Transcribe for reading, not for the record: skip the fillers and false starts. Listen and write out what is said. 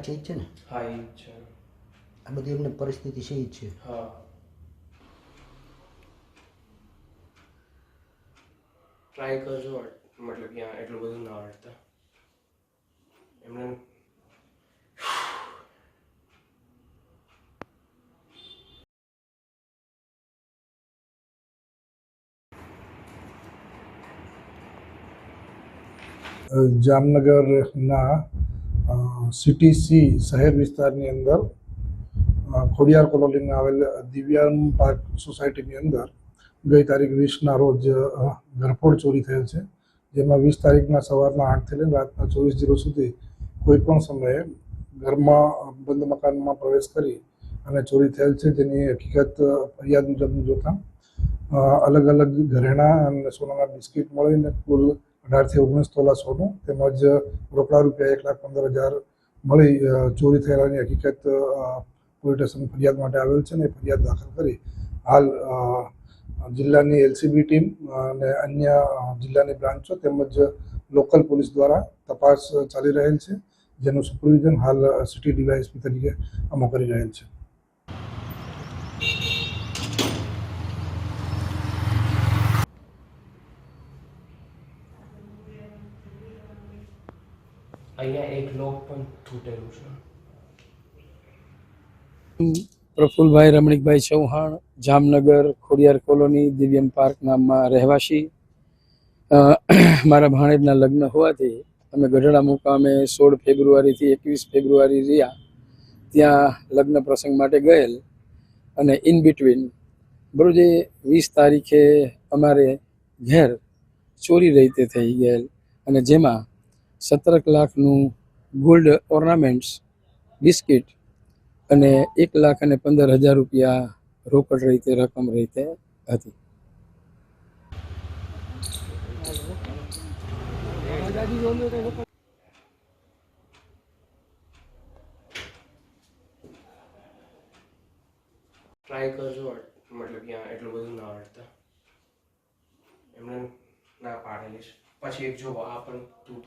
કલાક છે, ઈ જ છે ને? હા એ જ છે. આ બધી એમને પરિસ્થિતિ છે, ઈ જ છે. હા ટ્રાય કરજો, મતલબ ત્યાં એટલું બધું ના આવડતા એમને. જામનગરના સિટી સી શહેર વિસ્તારની અંદર ખોડિયાર કોલોનીમાં આવેલ દિવ્યાંગ પાર્ક સોસાયટીની અંદર ગઈ તારીખ 20ના રોજ ઘરફોડ ચોરી થયેલ છે, જેમાં 20 તારીખના સવારના 8થી લઈને રાતના 24:00 સુધી કોઈપણ સમયે ઘરમાં બંધ મકાનમાં પ્રવેશ કરી અને ચોરી થયેલ છે, જેની હકીકત ફરિયાદ મુજબની જોતાં અલગ અલગ ઘરેણાં અને સોનાના બિસ્કિટ મળીને કુલ 18થી 19 તોલા સોનું તેમજ રોકડા રૂપિયા 1,15,000 મળી ચોરી થયેલાની હકીકત પોલીસ સ્ટેશન ફરિયાદ માટે આવેલ છે, અને ફરિયાદ દાખલ કરી હાલ જિલ્લાની એલસીબી ટીમ અને અન્ય જિલ્લાની બ્રાન્ચો તેમજ લોકલ પોલીસ દ્વારા તપાસ ચાલી રહેલ છે, જેનું સુપરવિઝન હાલ સિટી ડીવાયએસપી તરીકે અમો કરી રહેલ છે. અહીંયા એક લોક પણ તૂટેલું છે. પ્રફુલભાઈ રમણીકભાઈ ચૌહાણ, જામનગર ખોડિયાર કોલોની દિવ્યમ પાર્ક નામમાં રહેવાસી. મારા ભાણેજના લગ્ન હોવાથી અમે ગઢડા મુકામે 16 ફેબ્રુઆરીથી 21 ફેબ્રુઆરી રહ્યા. ત્યાં લગ્ન પ્રસંગ માટે ગયેલ અને ઇન બિટવીન બરોજે 20 તારીખે અમારે ઘેર ચોરી રીતે થઈ ગયેલ, અને જેમાં 17 લાખનું ગોલ્ડ ઓર્નામેન્ટ્સ, બિસ્કિટ અને 1,15,000 રૂપિયા રોકડ રીતે રકમ રીતે હતી. ટ્રાય કરજો, મતલબ ત્યાં એટલું બધું ના આવડતા એમને ના પાડેલી છે. પછી એક જો આ પણ તૂટ